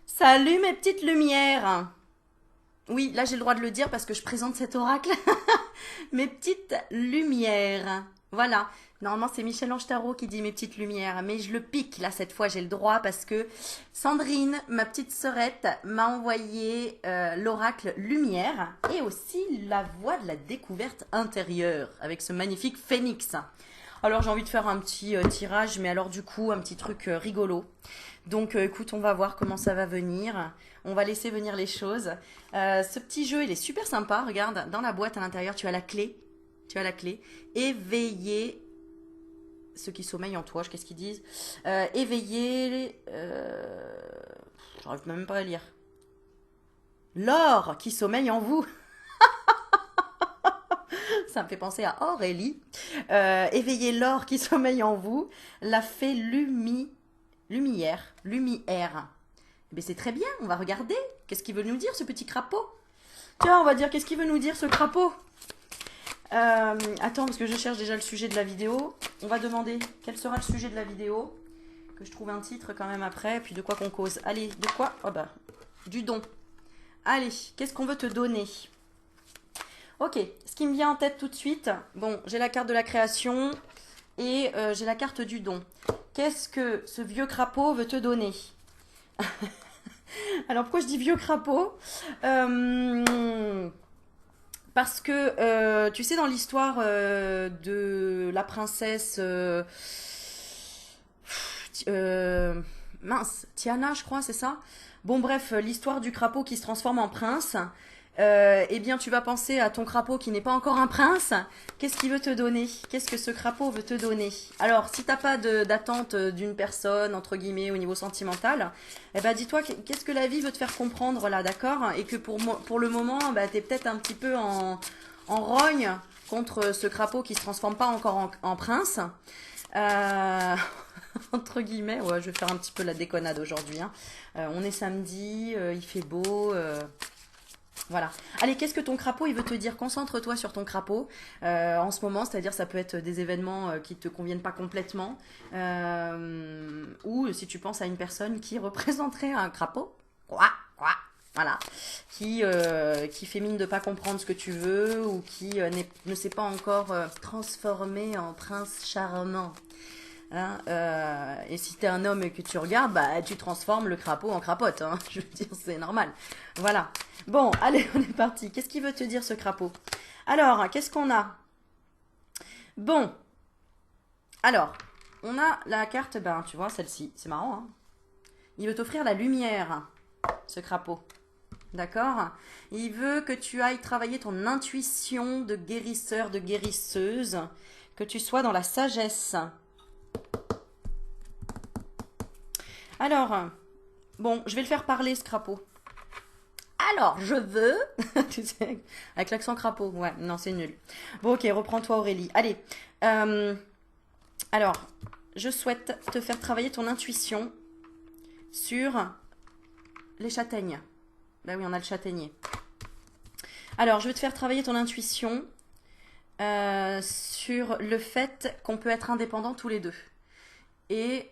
Salut mes petites lumières. Oui, là j'ai le droit de le dire parce que je présente cet oracle. Mes petites lumières. Voilà. Normalement c'est Michel-Ange Tarot qui dit mes petites lumières, mais je le pique là cette fois, j'ai le droit parce que Sandrine, ma petite sœurette, m'a envoyé l'oracle lumière et aussi la voix de la découverte intérieure avec ce magnifique phénix. Alors j'ai envie de faire un petit tirage, mais alors du coup un petit truc rigolo. Donc écoute, on va voir comment ça va venir. On va laisser venir les choses. Ce petit jeu, il est super sympa. Regarde, dans la boîte à l'intérieur, tu as la clé. Tu as la clé. Éveiller ceux qui sommeillent en toi. Qu'est-ce qu'ils disent Éveiller. J'arrive même pas à lire. L'or qui sommeille en vous. Ça me fait penser à Aurélie. Éveiller l'or qui sommeille en vous. La fée lumière. Mais c'est très bien, on va regarder. Qu'est-ce qu'il veut nous dire ce petit crapaud? Tiens, on va dire qu'est-ce qu'il veut nous dire ce crapaud. Attends, parce que je cherche déjà le sujet de la vidéo. On va demander quel sera le sujet de la vidéo. Que je trouve un titre quand même après. Et puis de quoi qu'on cause. Allez, de quoi? Oh bah, du don. Allez, qu'est-ce qu'on veut te donner? Ok, ce qui me vient en tête tout de suite. Bon, j'ai la carte de la création et j'ai la carte du don. Qu'est-ce que ce vieux crapaud veut te donner? Alors pourquoi je dis vieux crapaud? Parce que tu sais dans l'histoire de la princesse mince, Tiana je crois c'est ça. Bon bref, l'histoire du crapaud qui se transforme en prince. Eh bien, tu vas penser à ton crapaud qui n'est pas encore un prince. Qu'est-ce qu'il veut te donner? Qu'est-ce que ce crapaud veut te donner? Alors, si t'as pas d'attente d'une personne, entre guillemets, au niveau sentimental, eh ben, dis-toi qu'est-ce que la vie veut te faire comprendre là, d'accord? Et que pour le moment, bah, t'es peut-être un petit peu en rogne contre ce crapaud qui se transforme pas encore en prince. Euh, entre guillemets, ouais, je vais faire un petit peu la déconnade aujourd'hui, hein. On est samedi, il fait beau. Voilà. Allez, qu'est-ce que ton crapaud il veut te dire? Concentre-toi sur ton crapaud en ce moment, c'est-à-dire ça peut être des événements qui te conviennent pas complètement, ou si tu penses à une personne qui représenterait un crapaud, quoi, voilà, qui fait mine de pas comprendre ce que tu veux ou qui ne s'est pas encore transformé en prince charmant. Hein, et si t'es un homme et que tu regardes, bah tu transformes le crapaud en crapote. Hein. Je veux dire, c'est normal. Voilà. Bon, allez, on est parti. Qu'est-ce qu'il veut te dire ce crapaud? Alors, qu'est-ce qu'on a? Bon, alors, on a la carte, ben tu vois, celle-ci. C'est marrant, hein. Il veut t'offrir la lumière, ce crapaud. D'accord? Il veut que tu ailles travailler ton intuition de guérisseur, de guérisseuse, que tu sois dans la sagesse. Alors, bon, je vais le faire parler ce crapaud. Alors, je veux. Tu sais, avec l'accent crapaud. Ouais, non, c'est nul. Bon, ok, reprends-toi Aurélie. Allez. euh, alors, je souhaite te faire travailler ton intuition sur les châtaignes. Ben oui, on a le châtaignier. Alors, je vais te faire travailler ton intuition sur le fait qu'on peut être indépendants tous les deux. Et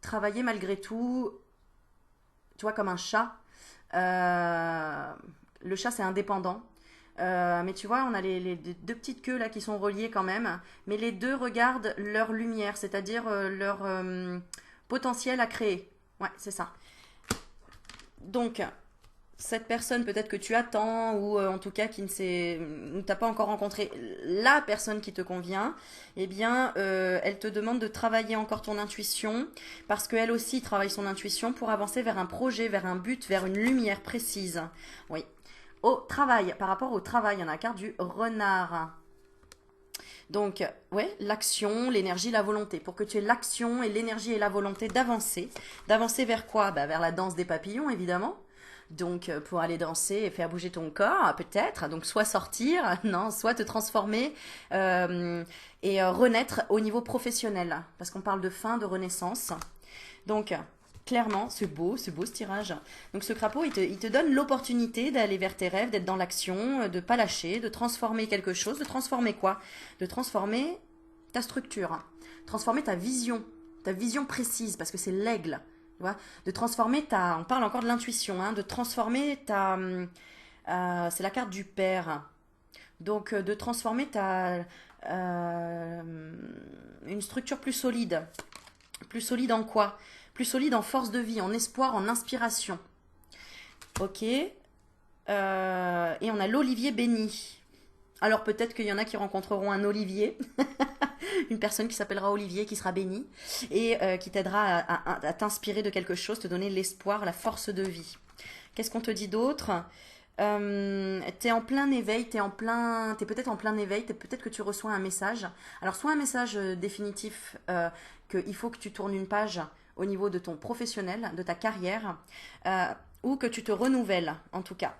travailler malgré tout, tu vois, comme un chat. Le chat, c'est indépendant. Mais tu vois, on a les deux petites queues là qui sont reliées quand même. Mais les deux regardent leur lumière, c'est-à-dire leur potentiel à créer. Ouais, c'est ça. Donc, cette personne peut-être que tu attends ou en tout cas qui ne s'est, t'as pas encore rencontré la personne qui te convient, eh bien, elle te demande de travailler encore ton intuition parce qu'elle aussi travaille son intuition pour avancer vers un projet, vers un but, vers une lumière précise. Oui. Au travail, par rapport au travail, il y en a un carte du renard. Donc, ouais, l'action, l'énergie, la volonté. Pour que tu aies l'action et l'énergie et la volonté d'avancer. D'avancer vers quoi? Bah, vers la danse des papillons, évidemment. Donc, pour aller danser et faire bouger ton corps, peut-être. Donc, soit sortir, non, soit te transformer et renaître au niveau professionnel. Parce qu'on parle de fin, de renaissance. Donc, clairement, c'est beau ce tirage. Donc, ce crapaud, il te donne l'opportunité d'aller vers tes rêves, d'être dans l'action, de pas lâcher, de transformer quelque chose. De transformer quoi? De transformer ta structure, transformer ta vision précise, parce que c'est l'aigle. Tu vois, de transformer ta... On parle encore de l'intuition, hein, de transformer ta... c'est la carte du père. Donc, de transformer ta... une structure plus solide. Plus solide en quoi? Plus solide en force de vie, en espoir, en inspiration. Ok. Et on a l'olivier béni. Alors peut-être qu'il y en a qui rencontreront un olivier, une personne qui s'appellera Olivier, qui sera béni, et qui t'aidera à t'inspirer de quelque chose, te donner l'espoir, la force de vie. Qu'est-ce qu'on te dit d'autre? T'es en plein éveil, t'es peut-être en plein éveil, peut-être que tu reçois un message. Alors soit un message définitif qu'il faut que tu tournes une page au niveau de ton professionnel, de ta carrière, ou que tu te renouvelles en tout cas.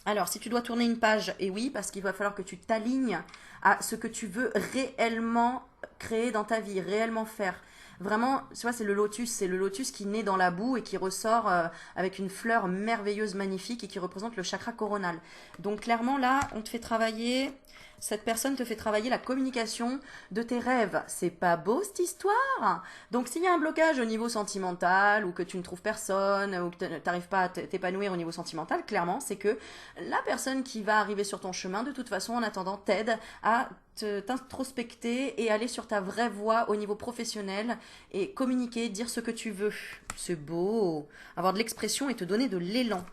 Alors, si tu dois tourner une page, et oui, parce qu'il va falloir que tu t'alignes à ce que tu veux réellement créer dans ta vie, réellement faire. Vraiment, tu vois, c'est le lotus qui naît dans la boue et qui ressort avec une fleur merveilleuse, magnifique et qui représente le chakra coronal. Donc clairement, là, on te fait travailler, cette personne te fait travailler la communication de tes rêves. C'est pas beau cette histoire? Donc s'il y a un blocage au niveau sentimental ou que tu ne trouves personne ou que tu n'arrives pas à t'épanouir au niveau sentimental, clairement, c'est que la personne qui va arriver sur ton chemin, de toute façon, en attendant, t'aide à t'introspecter et aller sur ta vraie voie au niveau professionnel et communiquer, dire ce que tu veux. C'est beau. Avoir de l'expression et te donner de l'élan.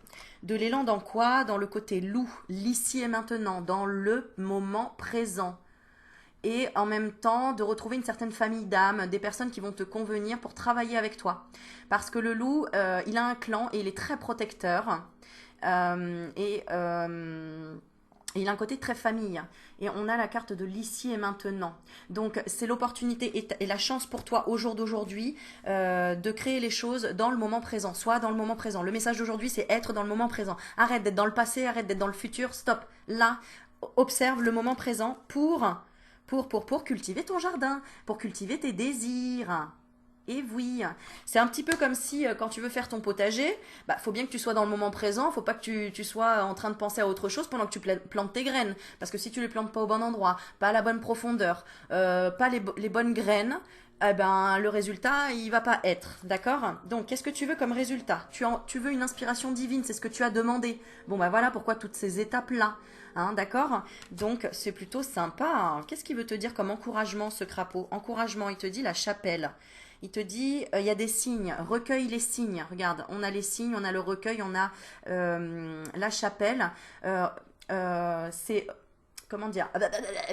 De l'élan dans quoi? Dans le côté loup, l'ici et maintenant, dans le moment présent. Et en même temps, de retrouver une certaine famille d'âmes, des personnes qui vont te convenir pour travailler avec toi. Parce que le loup, il a un clan et il est très protecteur. Et il a un côté très famille. Et on a la carte de l'ici et maintenant. Donc, c'est l'opportunité et la chance pour toi, au jour d'aujourd'hui, de créer les choses dans le moment présent. Soit dans le moment présent. Le message d'aujourd'hui, c'est être dans le moment présent. Arrête d'être dans le passé, arrête d'être dans le futur. Stop. Là, observe le moment présent pour cultiver ton jardin, pour cultiver tes désirs. Et oui, c'est un petit peu comme si quand tu veux faire ton potager, bah faut bien que tu sois dans le moment présent, faut pas que tu sois en train de penser à autre chose pendant que tu plantes tes graines. Parce que si tu les plantes pas au bon endroit, pas à la bonne profondeur, pas les bonnes graines, eh ben le résultat il va pas être, d'accord? Donc qu'est-ce que tu veux comme résultat? Tu veux une inspiration divine, c'est ce que tu as demandé. Bon bah voilà pourquoi toutes ces étapes-là. Hein, d'accord? Donc c'est plutôt sympa. Qu'est-ce qu'il veut te dire comme encouragement ce crapaud? Encouragement, il te dit la chapelle. Il te dit, il y a des signes, recueille les signes. Regarde, on a les signes, on a le recueil, on a la chapelle. C'est, comment dire,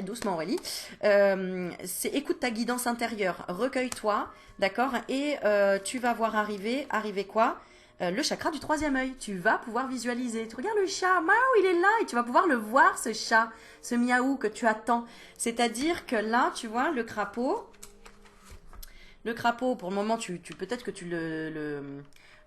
doucement Aurélie, c'est écoute ta guidance intérieure, recueille-toi, d'accord? Et tu vas voir arriver quoi? Le chakra du troisième œil. Tu vas pouvoir visualiser. Tu regardes le chat, miaou, il est là et tu vas pouvoir le voir, ce chat, ce miaou que tu attends. C'est-à-dire que là, tu vois, le crapaud, pour le moment, peut-être que tu le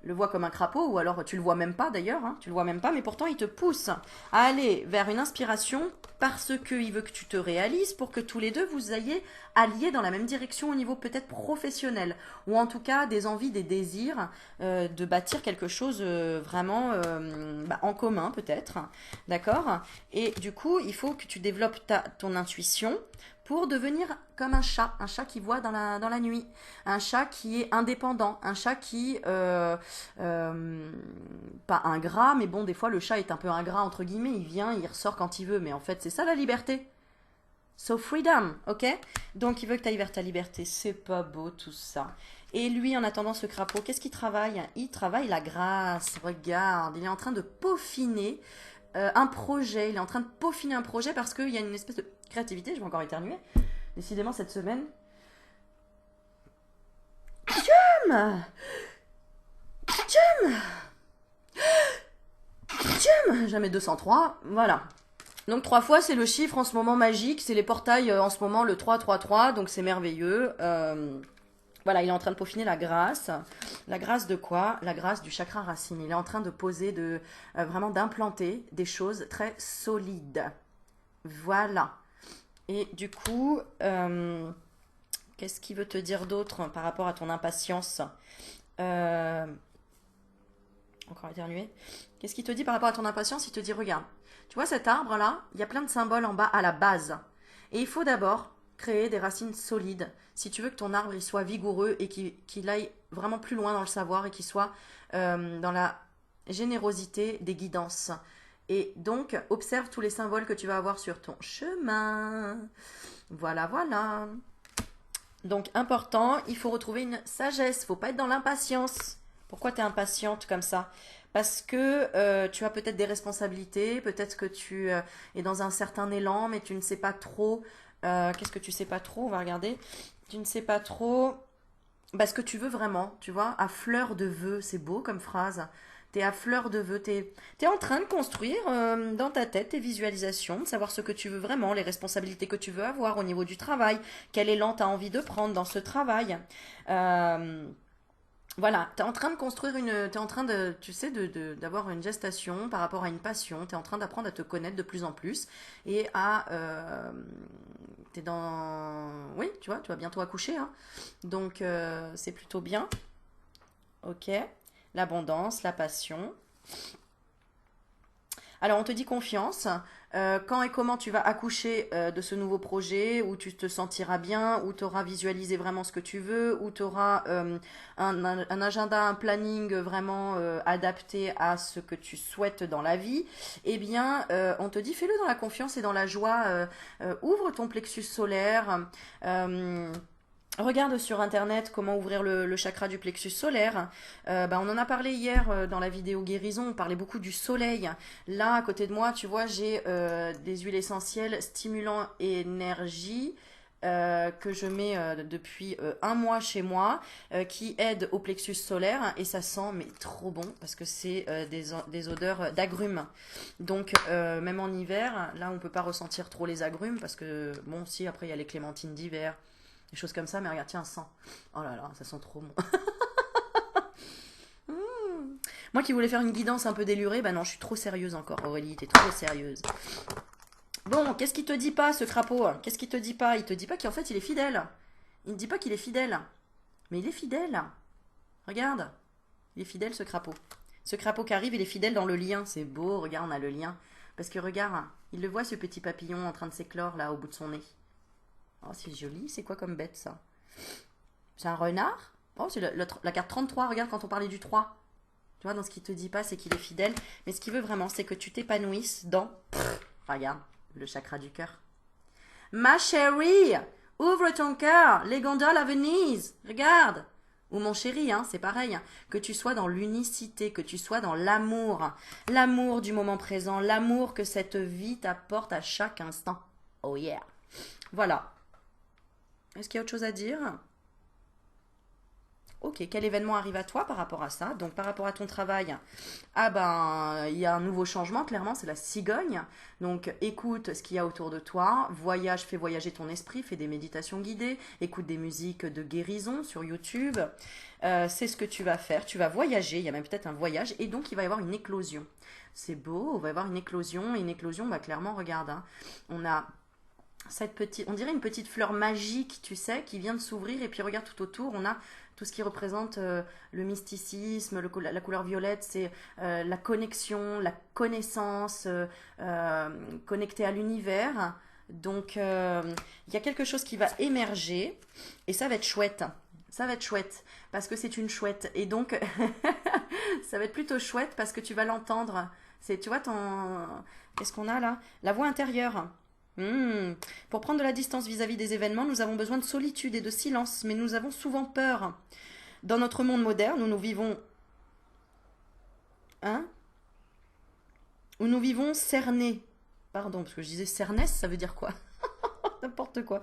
vois comme un crapaud, ou alors tu le vois même pas d'ailleurs, hein, tu le vois même pas, mais pourtant il te pousse à aller vers une inspiration parce qu'il veut que tu te réalises pour que tous les deux vous ayez alliés dans la même direction au niveau peut-être professionnel, ou en tout cas des envies, des désirs de bâtir quelque chose vraiment en commun peut-être, d'accord? Et du coup, il faut que tu développes ton intuition pour devenir comme un chat qui voit dans la nuit, un chat qui est indépendant, un chat qui, pas ingrat, mais bon, des fois le chat est un peu ingrat, entre guillemets, il vient, il ressort quand il veut, mais en fait c'est ça la liberté. So freedom, ok? Donc il veut que tu ailles vers ta liberté, c'est pas beau tout ça. Et lui, en attendant ce crapaud, qu'est-ce qu'il travaille? Il travaille la grâce, regarde, il est en train de peaufiner un projet, il est en train de peaufiner un projet parce qu'il y a une espèce de créativité, je vais encore éternuer, décidément cette semaine. Tchum! Tchum! Tchum! Jamais 203, voilà. Donc 3 fois c'est le chiffre en ce moment magique, c'est les portails en ce moment le 333, donc c'est merveilleux. Voilà, il est en train de peaufiner la grâce. La grâce de quoi? La grâce du chakra racine. Il est en train de poser, vraiment d'implanter des choses très solides. Voilà. Et du coup, qu'est-ce qu'il veut te dire d'autre par rapport à ton impatience? Encore éternué. Qu'est-ce qu'il te dit par rapport à ton impatience? Il te dit, regarde, tu vois cet arbre-là, il y a plein de symboles en bas à la base. Et il faut d'abord créer des racines solides si tu veux que ton arbre il soit vigoureux et qu'il aille vraiment plus loin dans le savoir et qui soit dans la générosité des guidances. Et donc, observe tous les symboles que tu vas avoir sur ton chemin. Voilà, voilà. Donc, important, il faut retrouver une sagesse. Faut pas être dans l'impatience. Pourquoi tu es impatiente comme ça? Parce que tu as peut-être des responsabilités, peut-être que tu es dans un certain élan, mais tu ne sais pas trop. Qu'est-ce que tu sais pas trop? On va regarder. Tu ne sais pas trop ce que tu veux vraiment, tu vois, à fleur de vœux, c'est beau comme phrase. T'es à fleur de vœux, t'es en train de construire dans ta tête tes visualisations, de savoir ce que tu veux vraiment, les responsabilités que tu veux avoir au niveau du travail, quel élan tu as envie de prendre dans ce travail. Euh, voilà, tu es en train de construire t'es en train de, tu sais, d'avoir une gestation par rapport à une passion, tu es en train d'apprendre à te connaître de plus en plus et t'es dans, oui, tu vois, tu vas bientôt accoucher, hein. Donc c'est plutôt bien, ok, l'abondance, la passion. Alors, on te dit confiance. Quand et comment tu vas accoucher de ce nouveau projet, où tu te sentiras bien, où tu auras visualisé vraiment ce que tu veux, où tu auras un agenda, un planning vraiment adapté à ce que tu souhaites dans la vie, eh bien, on te dit fais-le dans la confiance et dans la joie. Ouvre ton plexus solaire. Regarde sur internet comment ouvrir le chakra du plexus solaire. On en a parlé hier dans la vidéo guérison, on parlait beaucoup du soleil. Là, à côté de moi, tu vois, j'ai des huiles essentielles stimulant énergie que je mets depuis un mois chez moi, qui aident au plexus solaire et ça sent mais trop bon parce que c'est des odeurs d'agrumes. Donc même en hiver, là on peut pas ressentir trop les agrumes parce que bon si après il y a les clémentines d'hiver des choses comme ça, mais regarde, tiens, ça sent. Oh là là, ça sent trop bon. Moi qui voulais faire une guidance un peu délurée, bah non, je suis trop sérieuse encore, Aurélie, t'es trop sérieuse. Bon, qu'est-ce qu'il te dit pas, ce crapaud? Qu'est-ce qu'il te dit pas? Il te dit pas qu'en fait, il est fidèle. Il ne dit pas qu'il est fidèle. Mais il est fidèle. Regarde. Il est fidèle, ce crapaud. Ce crapaud qui arrive, il est fidèle dans le lien. C'est beau, regarde, on a le lien. Parce que regarde, il le voit, ce petit papillon en train de s'éclore, là, au bout de son nez. Oh, c'est joli. C'est quoi comme bête, ça? C'est un renard? Oh, c'est la carte 33. Regarde, quand on parlait du 3. Tu vois, dans ce qu'il te dit pas, c'est qu'il est fidèle. Mais ce qu'il veut vraiment, c'est que tu t'épanouisses dans... Regarde, le chakra du cœur. Ma chérie, ouvre ton cœur. Les gondoles à Venise. Regarde. Ou mon chéri, hein, c'est pareil. Hein. Que tu sois dans l'unicité, que tu sois dans l'amour. L'amour du moment présent. L'amour que cette vie t'apporte à chaque instant. Oh yeah. Voilà. Est-ce qu'il y a autre chose à dire? Ok, quel événement arrive à toi par rapport à ça? Donc par rapport à ton travail, ah ben il y a un nouveau changement, clairement, c'est la cigogne. Donc écoute ce qu'il y a autour de toi, voyage, fais voyager ton esprit, fais des méditations guidées, écoute des musiques de guérison sur YouTube. C'est ce que tu vas faire, tu vas voyager, il y a même peut-être un voyage, et donc il va y avoir une éclosion. C'est beau, il va y avoir et une éclosion, bah clairement, regarde, hein, on a on dirait une petite fleur magique, tu sais, qui vient de s'ouvrir. Et puis regarde tout autour, on a tout ce qui représente le mysticisme, la couleur violette, c'est la connexion, la connaissance, connectée à l'univers. Donc il y a quelque chose qui va émerger et ça va être chouette. Ça va être chouette parce que c'est une chouette. Et donc ça va être plutôt chouette parce que tu vas l'entendre. Tu vois, qu'est-ce qu'on a là? La voix intérieure. Pour prendre de la distance vis-à-vis des événements, nous avons besoin de solitude et de silence, mais nous avons souvent peur. Dans notre monde moderne, où nous vivons, hein, où nous vivons cernés. Pardon, parce que je disais cernès, ça veut dire quoi? N'importe quoi.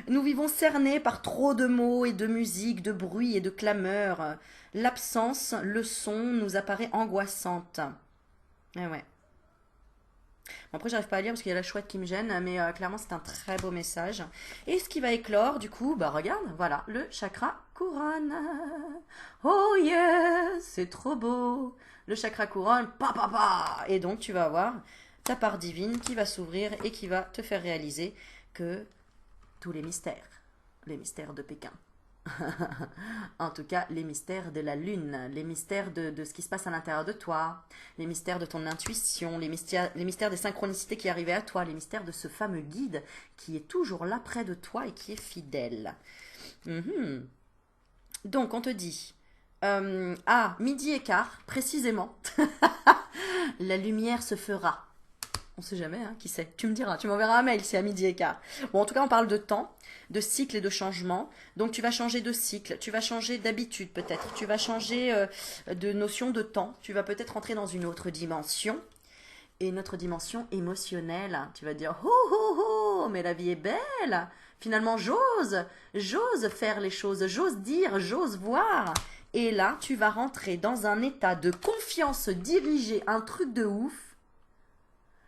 Nous vivons cernés par trop de mots et de musique, de bruit et de clameurs. L'absence, le son, nous apparaît angoissante. Eh ouais. Après, j'arrive pas à lire parce qu'il y a la chouette qui me gêne, mais clairement, c'est un très beau message. Et ce qui va éclore, du coup, bah regarde, voilà, le chakra couronne. Oh yeah, c'est trop beau. Le chakra couronne, pa pa pa. Et donc, tu vas avoir ta part divine qui va s'ouvrir et qui va te faire réaliser que tous les mystères de Pékin, en tout cas, les mystères de la lune, les mystères de ce qui se passe à l'intérieur de toi, les mystères de ton intuition, les mystères des synchronicités qui arrivaient à toi, les mystères de ce fameux guide qui est toujours là près de toi et qui est fidèle. Donc, on te dit, À midi et quart, précisément, la lumière se fera. On sait jamais, hein, qui sait. Tu me diras, tu m'enverras un mail si à midi et quart. Bon, en tout cas, on parle de temps, de cycle et de changement. Donc, tu vas changer de cycle, tu vas changer d'habitude peut-être, tu vas changer de notion de temps, tu vas peut-être entrer dans une autre dimension. Et notre dimension émotionnelle, tu vas dire, oh, oh, oh, mais la vie est belle. Finalement, j'ose faire les choses, j'ose dire, j'ose voir. Et là, tu vas rentrer dans un état de confiance dirigée, un truc de ouf.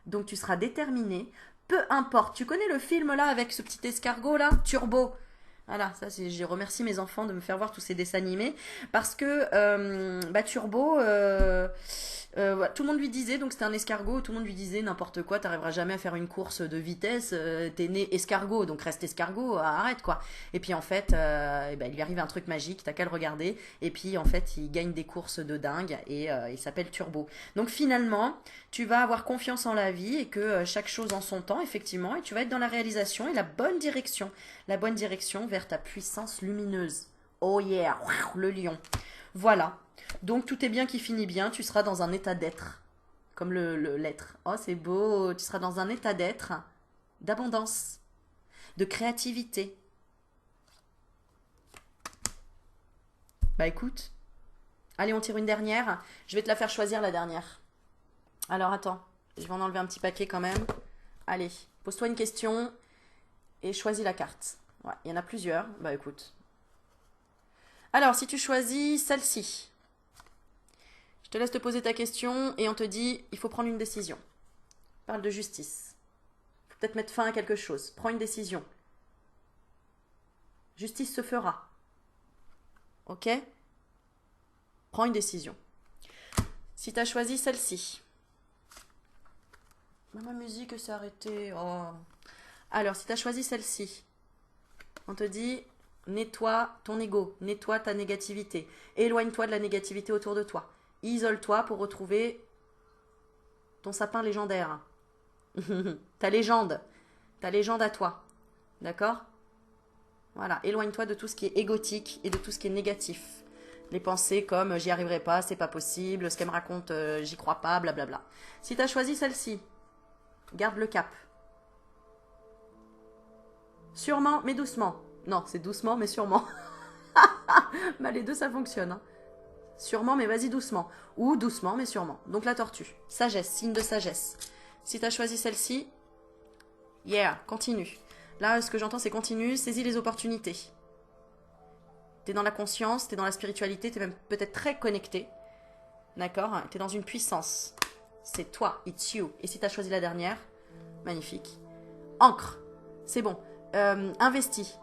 Donc tu seras déterminé, peu importe. Tu connais le film là avec ce petit escargot là, Turbo. Voilà, ça c'est, je remercie mes enfants de me faire voir tous ces dessins animés parce que Turbo, voilà, tout le monde lui disait, donc c'était un escargot, tout le monde lui disait n'importe quoi, t'arriveras jamais à faire une course de vitesse, t'es né escargot, donc reste escargot, arrête quoi. Et puis en fait, il lui arrive un truc magique, t'as qu'à le regarder, et puis en fait il gagne des courses de dingue et il s'appelle Turbo. Donc finalement, tu vas avoir confiance en la vie et que chaque chose en son temps, effectivement, et tu vas être dans la réalisation et la bonne direction vers ta puissance lumineuse. Oh yeah, le lion. Voilà. Donc tout est bien qui finit bien, tu seras dans un état d'être. Comme l'être. Oh, c'est beau. Tu seras dans un état d'être, d'abondance, de créativité. Bah écoute. Allez, on tire une dernière. Je vais te la faire choisir la dernière. Alors attends, je vais en enlever un petit paquet quand même. Allez, pose-toi une question et choisis la carte. Ouais, il y en a plusieurs. Bah écoute. Alors, si tu choisis celle-ci, je te laisse te poser ta question et on te dit, il faut prendre une décision. Parle de justice. Il faut peut-être mettre fin à quelque chose. Prends une décision. Justice se fera. Ok? Prends une décision. Si tu as choisi celle-ci. Ma musique s'est arrêtée. Oh. Alors, si tu as choisi celle-ci, on te dit, nettoie ton ego, nettoie ta négativité. Éloigne-toi de la négativité autour de toi. Isole-toi pour retrouver ton sapin légendaire. Ta légende à toi. D'accord? Voilà, éloigne-toi de tout ce qui est égotique et de tout ce qui est négatif. Les pensées comme j'y arriverai pas, c'est pas possible, ce qu'elle me raconte, j'y crois pas, blablabla. Si tu as choisi celle-ci, garde le cap. Sûrement, mais doucement. Non, c'est doucement, mais sûrement. Bah, les deux, ça fonctionne. Hein. Sûrement, mais vas-y doucement. Ou doucement, mais sûrement. Donc la tortue. Sagesse, signe de sagesse. Si tu as choisi celle-ci, yeah, continue. Là, ce que j'entends, c'est continue, saisis les opportunités. T'es dans la conscience, t'es dans la spiritualité, t'es même peut-être très connecté. D'accord? T'es dans une puissance. C'est toi, it's you. Et si t'as choisi la dernière, magnifique. Ancre. C'est bon. Investis.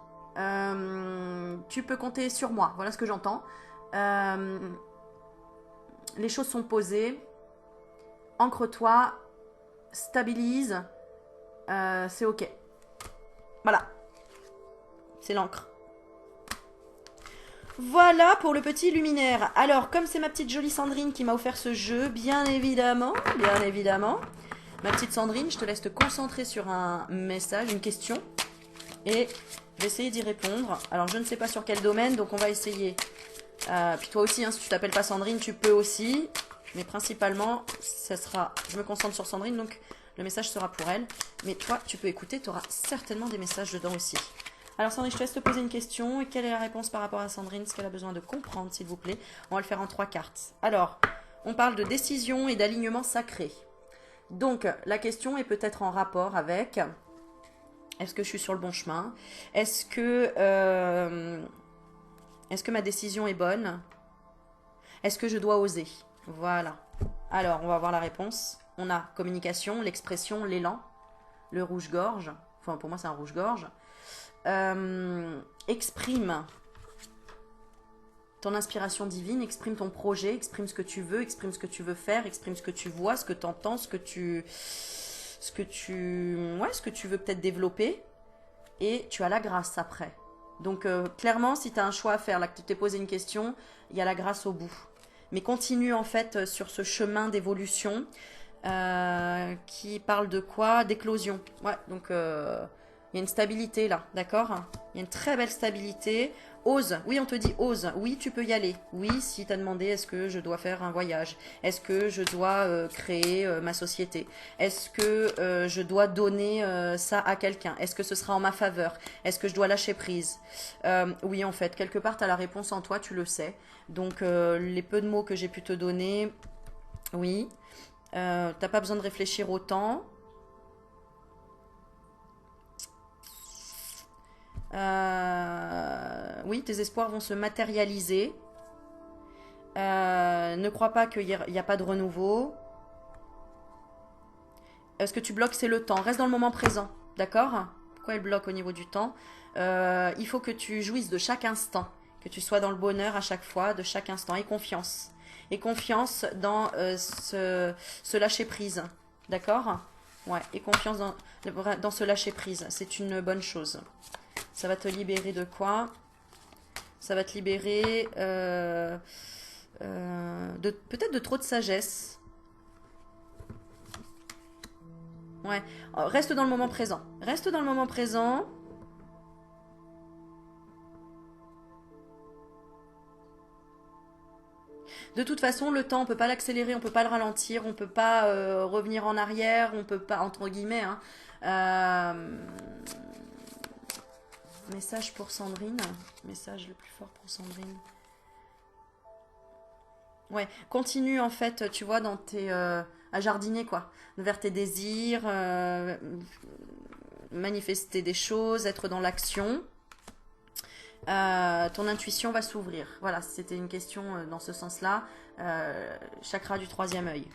Tu peux compter sur moi. Voilà ce que j'entends. Les choses sont posées. Ancre-toi. Stabilise. C'est ok. Voilà. C'est l'encre. Voilà pour le petit luminaire. Alors, comme c'est ma petite jolie Sandrine qui m'a offert ce jeu, bien évidemment, ma petite Sandrine, je te laisse te concentrer sur un message, une question, et je vais essayer d'y répondre. Alors, je ne sais pas sur quel domaine, donc on va essayer. Puis toi aussi, hein, si tu t'appelles pas Sandrine, tu peux aussi, mais principalement, ça sera, je me concentre sur Sandrine, donc le message sera pour elle. Mais toi, tu peux écouter, tu auras certainement des messages dedans aussi. Alors Sandrine, je te laisse te poser une question. Et quelle est la réponse par rapport à Sandrine? Ce qu'elle a besoin de comprendre, s'il vous plaît. On va le faire en 3 cartes. Alors, on parle de décision et d'alignement sacré. Donc, la question est peut-être en rapport avec... Est-ce que je suis sur le bon chemin? Est-ce que ma décision est bonne? Est-ce que je dois oser? Voilà. Alors, on va voir la réponse. On a communication, l'expression, l'élan, le rouge-gorge. Enfin, pour moi, c'est un rouge-gorge. Exprime ton inspiration divine, exprime ton projet, exprime ce que tu veux, exprime ce que tu veux faire, exprime ce que tu vois, ce que tu entends, ce que tu veux peut-être développer, et tu as la grâce après. Donc clairement, si tu as un choix à faire, là que tu t'es posé une question, il y a la grâce au bout. Mais continue en fait sur ce chemin d'évolution qui parle de quoi? D'éclosion. Ouais, donc il y a une stabilité là, d'accord? Il y a une très belle stabilité. Ose, oui, on te dit ose, oui, tu peux y aller. Oui, si tu as demandé est-ce que je dois faire un voyage, est-ce que je dois créer ma société, est-ce que je dois donner ça à quelqu'un, est-ce que ce sera en ma faveur, est-ce que je dois lâcher prise. Oui, en fait, quelque part, tu as la réponse en toi, tu le sais. Donc, les peu de mots que j'ai pu te donner, oui, t'as pas besoin de réfléchir autant. Oui, tes espoirs vont se matérialiser. Ne crois pas qu'il n'y a pas de renouveau. Ce que tu bloques, c'est le temps. Reste dans le moment présent. D'accord? Pourquoi elle bloque au niveau du temps? Il faut que tu jouisses de chaque instant. Que tu sois dans le bonheur à chaque fois, de chaque instant. Et confiance. Et confiance dans ce lâcher-prise. D'accord? Ouais, et confiance dans ce lâcher-prise. C'est une bonne chose. Ça va te libérer de quoi? Ça va te libérer peut-être de trop de sagesse. Ouais, reste dans le moment présent. Reste dans le moment présent. De toute façon, le temps, on peut pas l'accélérer, on peut pas le ralentir, on peut pas revenir en arrière, on peut pas, entre guillemets, hein. Message pour Sandrine. Message le plus fort pour Sandrine. Ouais, continue en fait, tu vois, dans tes à jardiner quoi, vers tes désirs, manifester des choses, être dans l'action. Ton intuition va s'ouvrir. Voilà, c'était une question dans ce sens-là. Chakra du troisième œil.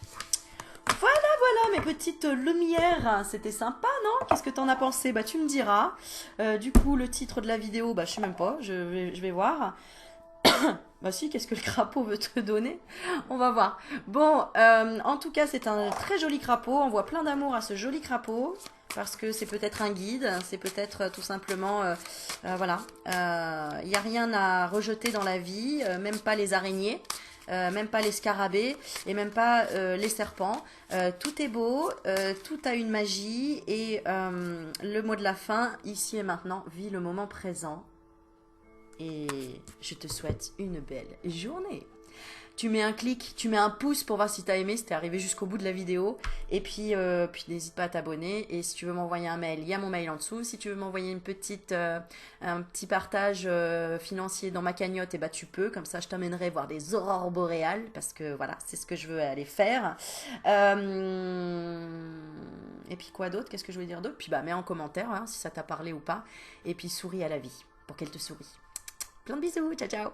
Voilà, voilà mes petites lumières. C'était sympa, non? Qu'est-ce que t'en as pensé? Bah tu me diras. Du coup, le titre de la vidéo, bah je sais même pas. Je vais voir. Bah si, qu'est-ce que le crapaud veut te donner? On va voir. Bon, en tout cas, c'est un très joli crapaud. On voit plein d'amour à ce joli crapaud. Parce que c'est peut-être un guide, c'est peut-être tout simplement... voilà. Il n'y a rien à rejeter dans la vie, même pas les araignées. Même pas les scarabées et même pas les serpents. Tout est beau, tout a une magie et le mot de la fin, ici et maintenant, vis le moment présent. Et je te souhaite une belle journée. Tu mets un clic, tu mets un pouce pour voir si t'as aimé, si t'es arrivé jusqu'au bout de la vidéo. Et puis n'hésite pas à t'abonner. Et si tu veux m'envoyer un mail, il y a mon mail en dessous. Si tu veux m'envoyer un petit partage financier dans ma cagnotte, et bah tu peux. Comme ça, je t'emmènerai voir des aurores boréales. Parce que voilà, c'est ce que je veux aller faire. Et puis quoi d'autre? Qu'est-ce que je voulais dire d'autre? Puis bah mets en commentaire hein, si ça t'a parlé ou pas. Et puis souris à la vie pour qu'elle te sourie. Plein de bisous, ciao ciao.